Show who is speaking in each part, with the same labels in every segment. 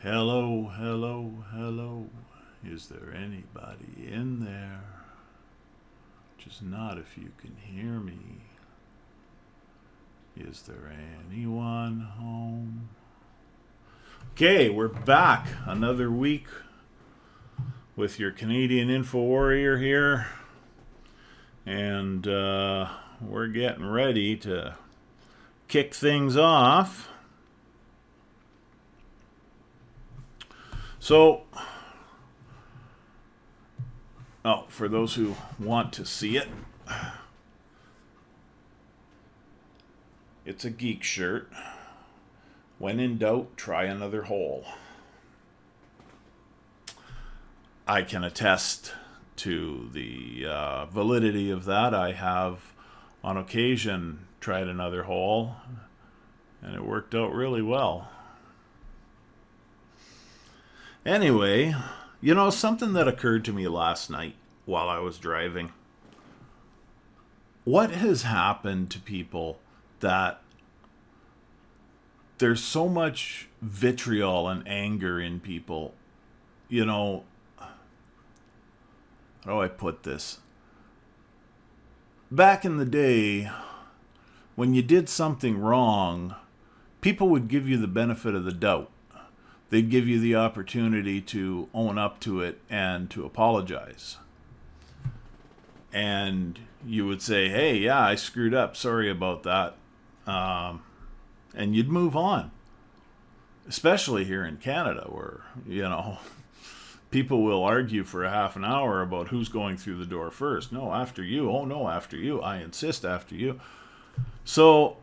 Speaker 1: Hello, hello, hello. Is there anybody in there? Just not if you can hear me. Is there anyone home? Okay, we're back. Another week with your Canadian Info Warrior here. And we're getting ready to kick things off. So, for those who want to see it, it's a geek shirt. When in doubt, try another hole. I can attest to the validity of that. I have, on occasion, tried another hole, and it worked out really well. Anyway, something that occurred to me last night while I was driving. What has happened to people that there's so much vitriol and anger in people? How do I put this? Back in the day, when you did something wrong, people would give you the benefit of the doubt. They'd give you the opportunity to own up to it and to apologize. And you would say, hey, yeah, I screwed up. Sorry about that. And you'd move on. Especially here in Canada, where, people will argue for a half an hour about who's going through the door first. No, after you. Oh, no, after you. I insist after you. So,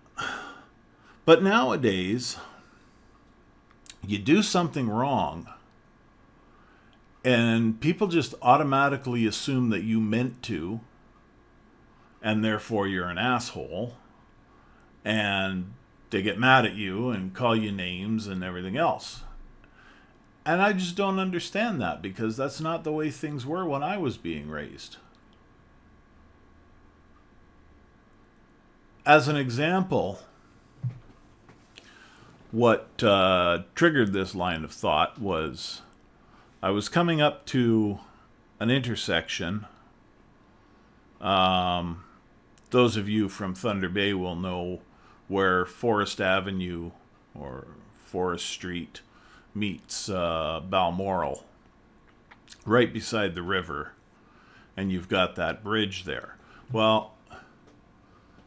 Speaker 1: but nowadays, you do something wrong, and people just automatically assume that you meant to, and therefore you're an asshole, and they get mad at you and call you names and everything else. And I just don't understand that, because that's not the way things were when I was being raised. As an example, what triggered this line of thought was I was coming up to an intersection. Those of you from Thunder Bay will know where Forest Avenue or Forest Street meets Balmoral, right beside the river, and you've got that bridge there. Well,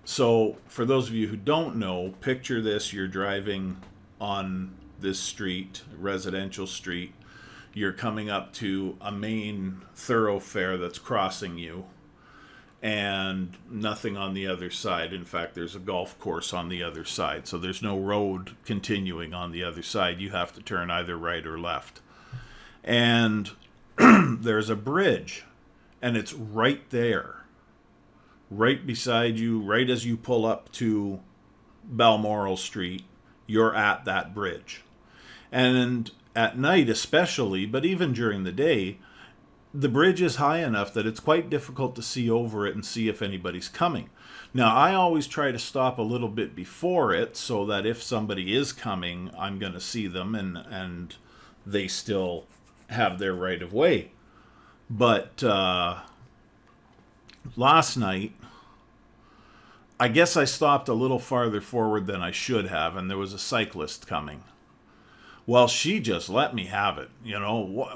Speaker 1: so for those of you who don't know, picture this: you're driving on this street, residential street. You're coming up to a main thoroughfare that's crossing you, and nothing on the other side. In fact, there's a golf course on the other side, so there's no road continuing on the other side. You have to turn either right or left. And there's a bridge, and it's right there, right beside you, right as you pull up to Balmoral Street. You're at that bridge. And at night especially, but even during the day, the bridge is high enough that it's quite difficult to see over it and see if anybody's coming. Now, I always try to stop a little bit before it, so that if somebody is coming, I'm going to see them, and they still have their right of way. But last night, I guess I stopped a little farther forward than I should have, and there was a cyclist coming. Well, she just let me have it.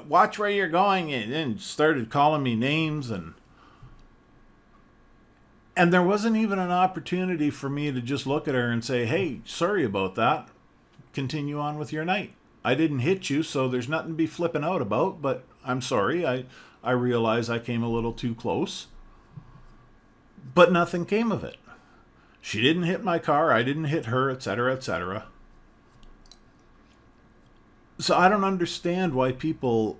Speaker 1: Watch where you're going, and started calling me names, and there wasn't even an opportunity for me to just look at her and say, hey, sorry about that. Continue on with your night. I didn't hit you, so there's nothing to be flipping out about, but I'm sorry. I realize I came a little too close. But nothing came of it. She didn't hit my car, I didn't hit her, etc., etc. So I don't understand why people...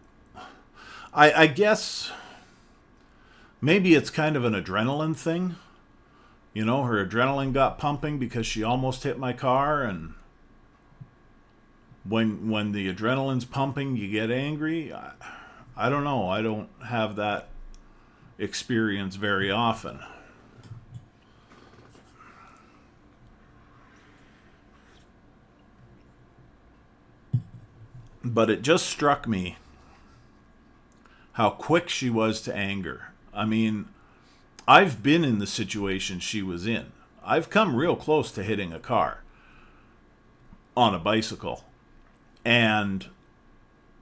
Speaker 1: I guess maybe it's kind of an adrenaline thing. Her adrenaline got pumping because she almost hit my car, and when the adrenaline's pumping, you get angry. I don't know. I don't have that experience very often. But it just struck me how quick she was to anger. I mean, I've been in the situation she was in. I've come real close to hitting a car on a bicycle. And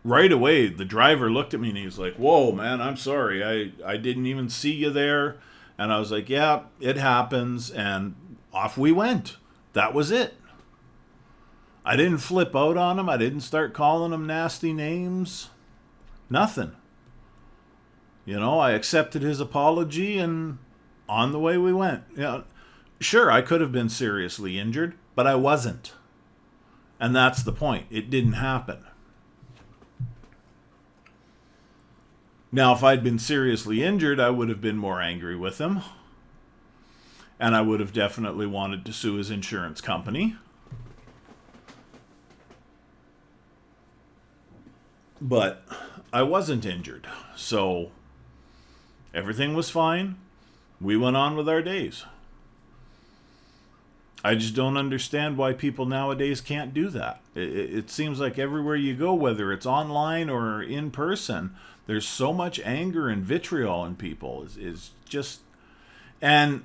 Speaker 1: right away, the driver looked at me and he was like, "Whoa, man, I'm sorry. I didn't even see you there." And I was like, "Yeah, it happens." And off we went. That was it. I didn't flip out on him. I didn't start calling him nasty names. Nothing. I accepted his apology and on the way we went. Sure, I could have been seriously injured, but I wasn't. And that's the point. It didn't happen. Now, if I'd been seriously injured, I would have been more angry with him. And I would have definitely wanted to sue his insurance company. But I wasn't injured. So everything was fine. We went on with our days. I just don't understand why people nowadays can't do that. It seems like everywhere you go, whether it's online or in person, there's so much anger and vitriol in people. Is just... And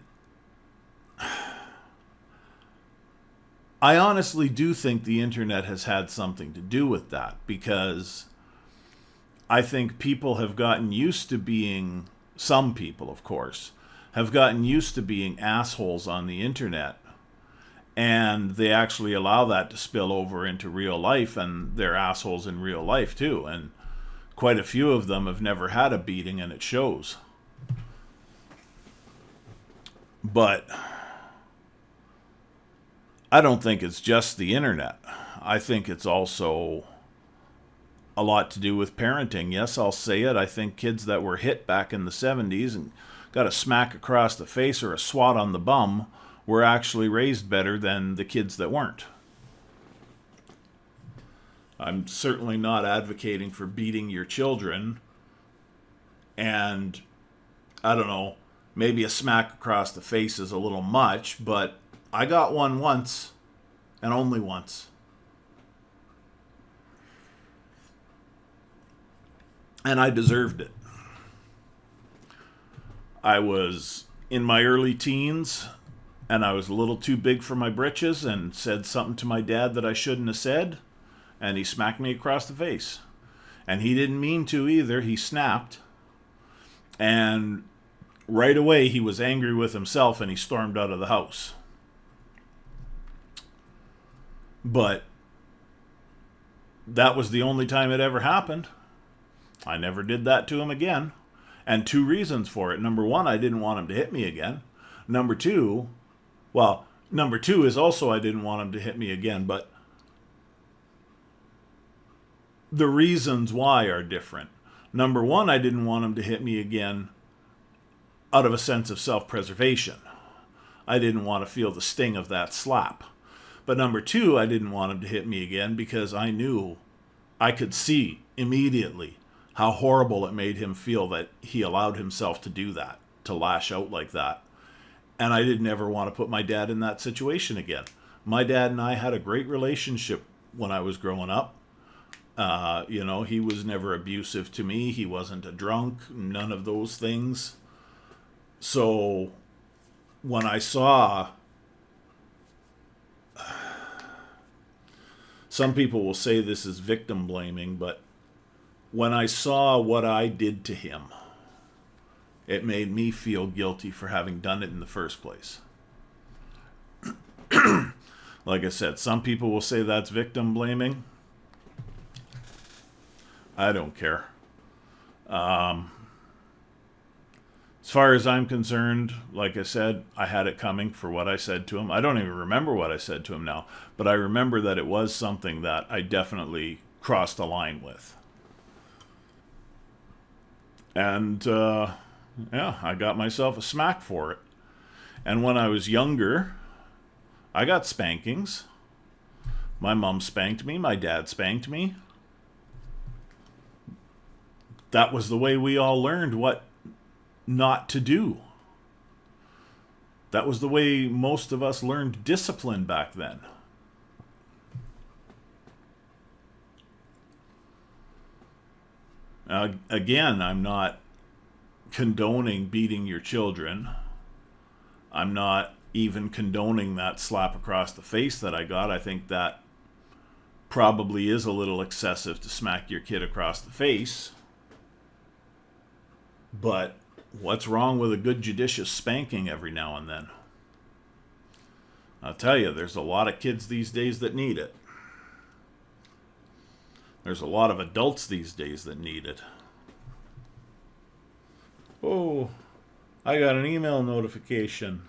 Speaker 1: I honestly do think the internet has had something to do with that, because I think people have gotten used to being, some people of course, have gotten used to being assholes on the internet, and they actually allow that to spill over into real life, and they're assholes in real life too, and quite a few of them have never had a beating, and it shows. But I don't think it's just the internet. I think it's also a lot to do with parenting. Yes, I'll say it. I think kids that were hit back in the 70s and got a smack across the face or a swat on the bum were actually raised better than the kids that weren't. I'm certainly not advocating for beating your children, and I don't know, maybe a smack across the face is a little much, but I got one once, and only once. And I deserved it. I was in my early teens, and I was a little too big for my britches and said something to my dad that I shouldn't have said, and he smacked me across the face. And he didn't mean to either. He snapped. And right away, he was angry with himself, and he stormed out of the house. But that was the only time it ever happened. I never did that to him again. And two reasons for it. Number one, I didn't want him to hit me again. Number two is also I didn't want him to hit me again, but the reasons why are different. Number one, I didn't want him to hit me again out of a sense of self-preservation. I didn't want to feel the sting of that slap. But number two, I didn't want him to hit me again because I knew, I could see immediately how horrible it made him feel that he allowed himself to do that, to lash out like that. And I didn't ever want to put my dad in that situation again. My dad and I had a great relationship when I was growing up. He was never abusive to me. He wasn't a drunk, none of those things. So when I saw, some people will say this is victim blaming, but when I saw what I did to him, it made me feel guilty for having done it in the first place. Like I said, some people will say that's victim blaming. I don't care. As far as I'm concerned, like I said, I had it coming for what I said to him. I don't even remember what I said to him now, but I remember that it was something that I definitely crossed a line with. And, I got myself a smack for it. And when I was younger, I got spankings. My mom spanked me. My dad spanked me. That was the way we all learned what not to do. That was the way most of us learned discipline back then. Again, I'm not condoning beating your children. I'm not even condoning that slap across the face that I got. I think that probably is a little excessive to smack your kid across the face. But what's wrong with a good judicious spanking every now and then? I'll tell you, there's a lot of kids these days that need it. There's a lot of adults these days that need it. Oh, I got an email notification.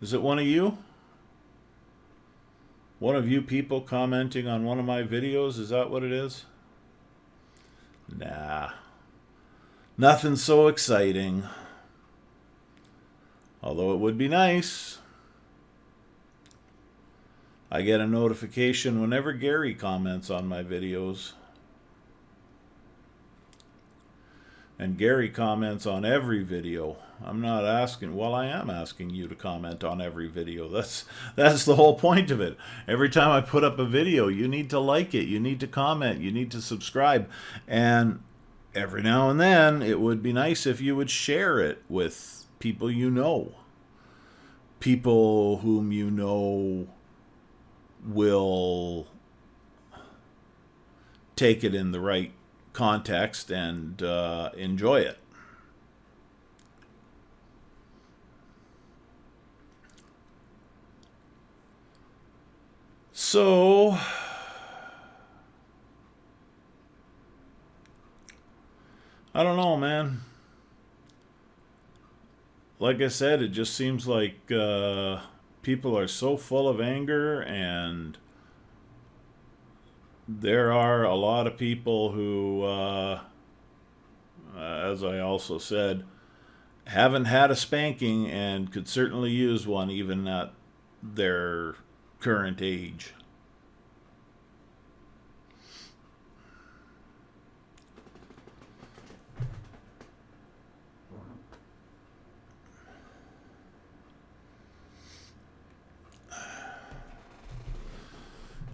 Speaker 1: Is it one of you? One of you people commenting on one of my videos? Is that what it is? Nah. Nothing so exciting. Although it would be nice. I get a notification whenever Gary comments on my videos. And Gary comments on every video. I'm not asking, well, I am asking you to comment on every video. That's the whole point of it. Every time I put up a video, you need to like it, you need to comment, you need to subscribe. And every now and then, it would be nice if you would share it with people you know. People whom you know will take it in the right context and enjoy it. So, I don't know, man. Like I said, it just seems like people are so full of anger, and there are a lot of people who, as I also said, haven't had a spanking and could certainly use one even at their current age.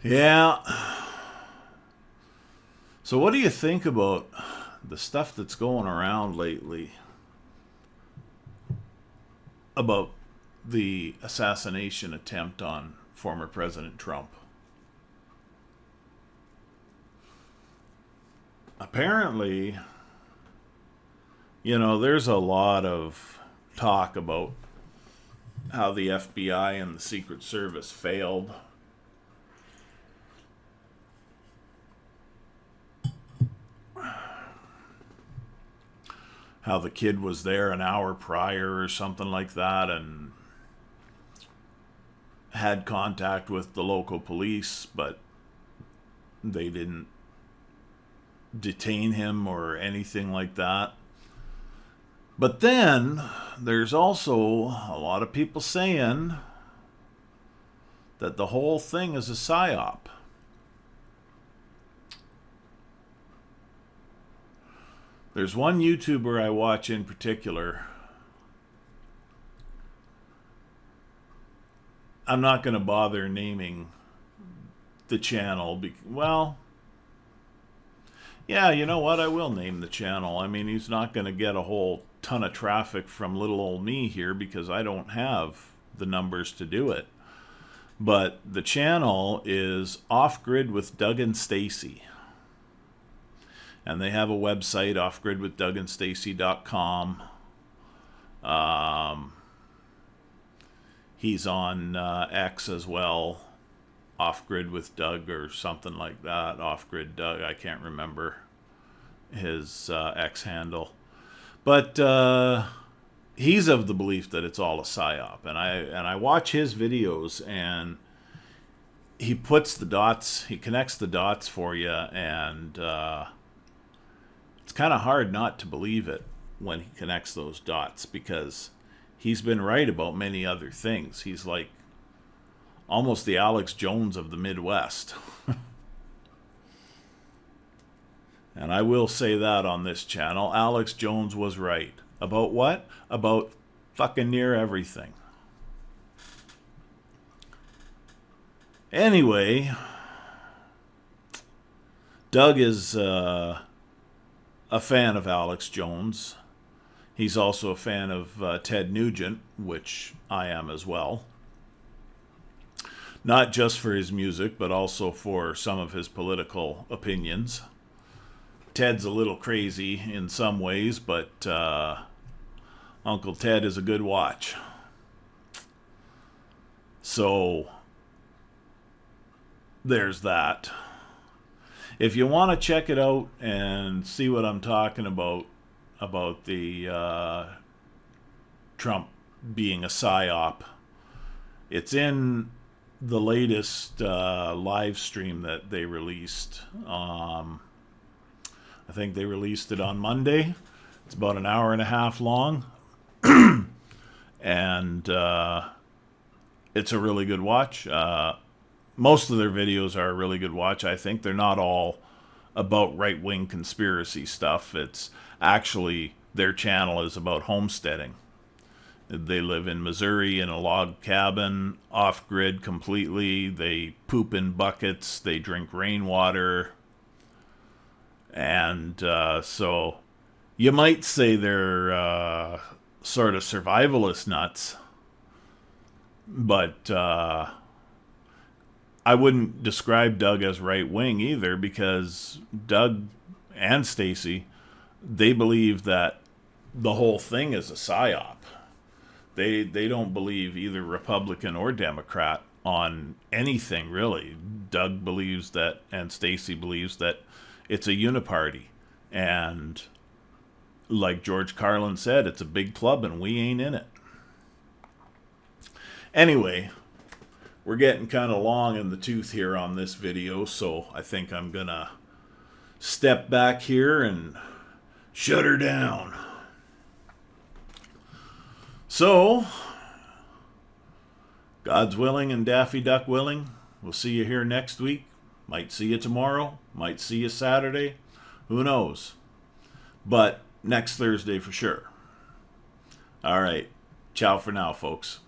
Speaker 1: Yeah. So what do you think about the stuff that's going around lately about the assassination attempt on former President Trump? Apparently, there's a lot of talk about how the FBI and the Secret Service failed. How the kid was there an hour prior or something like that and had contact with the local police, but they didn't detain him or anything like that. But then there's also a lot of people saying that the whole thing is a psyop. There's one YouTuber I watch in particular. I'm not going to bother naming the channel. Yeah, you know what? I will name the channel. I mean, he's not going to get a whole ton of traffic from little old me here because I don't have the numbers to do it. But the channel is Off Grid with Doug and Stacy. And they have a website, offgridwithdougandstacy.com. He's on X as well, Off Grid with Doug or something like that. Off Grid Doug, I can't remember his X handle. But he's of the belief that it's all a psyop. And I watch his videos, and he puts the dots, he connects the dots for you, and it's kind of hard not to believe it when he connects those dots, because he's been right about many other things. He's like almost the Alex Jones of the Midwest. And I will say that on this channel. Alex Jones was right. About what? About fucking near everything. Anyway, Doug is a fan of Alex Jones. He's also a fan of Ted Nugent, which I am as well. Not just for his music, but also for some of his political opinions. Ted's a little crazy in some ways, but Uncle Ted is a good watch. So there's that. If you want to check it out and see what I'm talking about the Trump being a psyop, it's in the latest live stream that they released. I think they released it on Monday. It's about an hour and a half long. And it's a really good watch. Most of their videos are a really good watch, I think. They're not all about right-wing conspiracy stuff. It's actually, their channel is about homesteading. They live in Missouri in a log cabin, off-grid completely. They poop in buckets. They drink rainwater. And so you might say they're sort of survivalist nuts. But I wouldn't describe Doug as right-wing either, because Doug and Stacey, they believe that the whole thing is a psyop. They don't believe either Republican or Democrat on anything, really. Doug believes that, and Stacey believes that it's a uniparty. And like George Carlin said, it's a big club and we ain't in it. Anyway, we're getting kind of long in the tooth here on this video, so I think I'm going to step back here and shut her down. So, God's willing and Daffy Duck willing, we'll see you here next week. Might see you tomorrow, might see you Saturday, who knows. But next Thursday for sure. All right, ciao for now, folks.